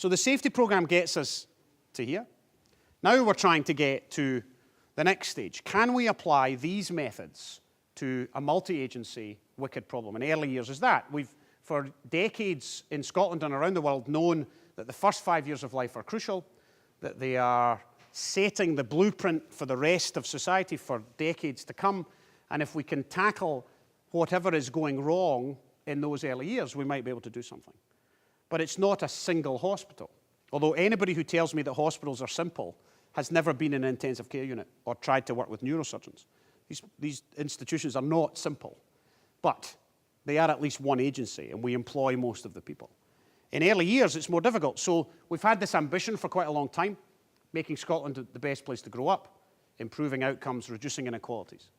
So the safety program gets us to here. Now we're trying to get to the next stage. Can we apply these methods to a multi-agency wicked problem? In early years is that. We've, for decades in Scotland and around the world, known that the first 5 years of life are crucial, that they are setting the blueprint for the rest of society for decades to come. And if we can tackle whatever is going wrong in those early years, we might be able to do something. But it's not a single hospital. Although anybody who tells me that hospitals are simple has never been in an intensive care unit or tried to work with neurosurgeons. These institutions are not simple, but they are at least one agency, and we employ most of the people. In early years, it's more difficult. So we've had this ambition for quite a long time, making Scotland the best place to grow up, improving outcomes, reducing inequalities.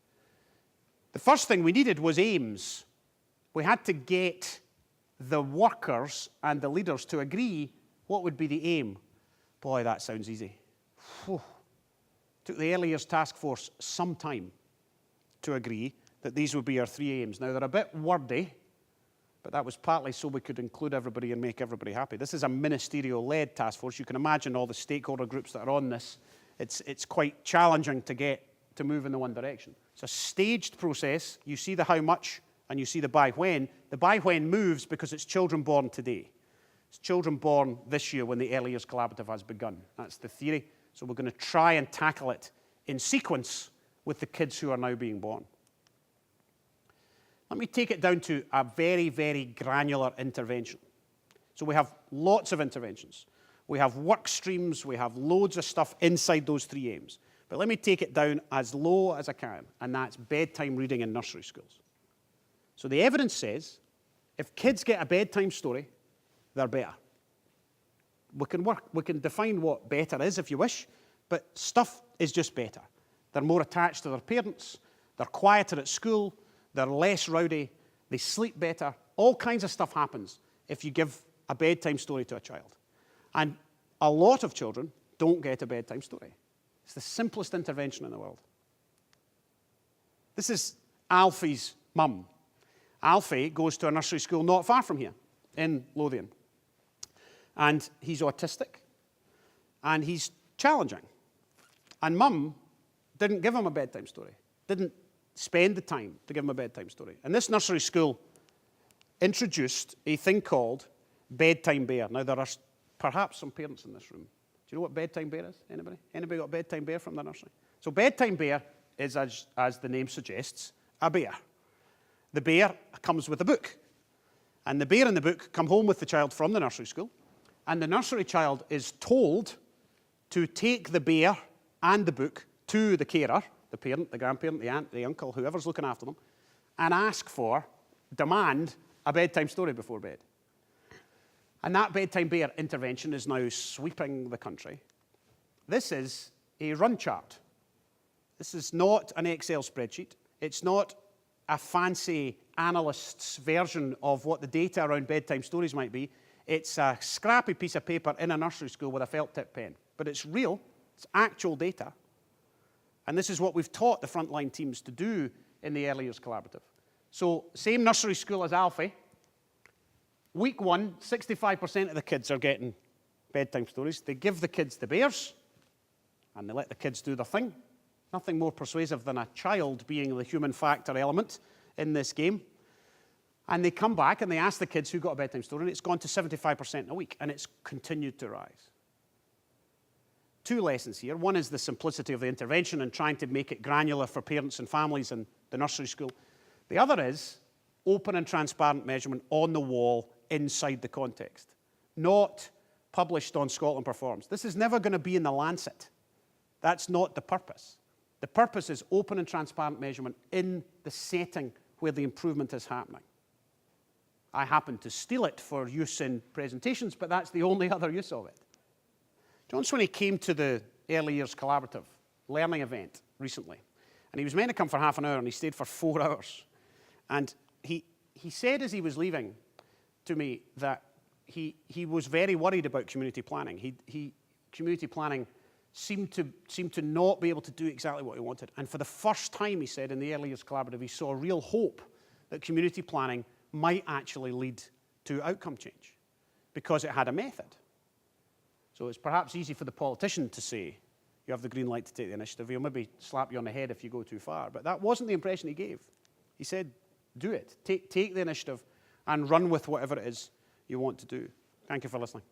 The first thing we needed was aims. We had to get the workers and the leaders to agree what would be the aim. Boy, that sounds easy. Whew. Took the early years task force some time to agree that these would be our 3 aims. Now, they're a bit wordy, but that was partly so we could include everybody and make everybody happy. This is a ministerial-led task force. You can imagine all the stakeholder groups that are on this. It's quite challenging to get to move in the one direction. It's a staged process. You see the how much and you see the by when. The by when moves because it's children born today. It's children born this year when the Early Years Collaborative has begun. That's the theory. So we're going to try and tackle it in sequence with the kids who are now being born. Let me take it down to a very, very granular intervention. So we have lots of interventions. We have work streams. We have loads of stuff inside those 3 aims. But let me take it down as low as I can, and that's bedtime reading in nursery schools. So the evidence says if kids get a bedtime story, they're better. We can define what better is if you wish, but stuff is just better. They're more attached to their parents. They're quieter at school. They're less rowdy. They sleep better. All kinds of stuff happens if you give a bedtime story to a child. And a lot of children don't get a bedtime story. It's the simplest intervention in the world. This is Alfie's mum. Alfie goes to a nursery school not far from here, in Lothian. And he's autistic, and he's challenging. And mum didn't give him a bedtime story, didn't spend the time to give him a bedtime story. And this nursery school introduced a thing called Bedtime Bear. Now, there are perhaps some parents in this room. Do you know what Bedtime Bear is? Anybody? Anybody got Bedtime Bear from the nursery? So Bedtime Bear is, as the name suggests, a bear. The bear comes with a book. And the bear and the book come home with the child from the nursery school. And the nursery child is told to take the bear and the book to the carer, the parent, the grandparent, the aunt, the uncle, whoever's looking after them, and demand a bedtime story before bed. And that Bedtime Bear intervention is now sweeping the country. This is a run chart. This is not an Excel spreadsheet. It's not a fancy analyst's version of what the data around bedtime stories might be. It's a scrappy piece of paper in a nursery school with a felt-tip pen. But it's real. It's actual data. And this is what we've taught the frontline teams to do in the Early Years Collaborative. So, same nursery school as Alfie. Week 1, 65% of the kids are getting bedtime stories. They give the kids the bears, and they let the kids do their thing. Nothing more persuasive than a child being the human factor element in this game. And they come back and they ask the kids who got a bedtime story, and it's gone to 75% a week, and it's continued to rise. 2 lessons here. One is the simplicity of the intervention and trying to make it granular for parents and families in the nursery school. The other is open and transparent measurement on the wall inside the context, not published on Scotland Performs. This is never going to be in the Lancet. That's not the purpose. The purpose is open and transparent measurement in the setting where the improvement is happening. I happen to steal it for use in presentations, but that's the only other use of it. John Swinney came to the Early Years Collaborative learning event recently, and he was meant to come for half an hour, and he stayed for 4 hours. And he said as he was leaving to me that he was very worried about community planning. Community planning seemed to not be able to do exactly what he wanted. And for the first time, he said, in the Early Years Collaborative, he saw real hope that community planning might actually lead to outcome change because it had a method. So it's perhaps easy for the politician to say, you have the green light to take the initiative. He'll maybe slap you on the head if you go too far. But that wasn't the impression he gave. He said, do it. Take the initiative and run with whatever it is you want to do. Thank you for listening.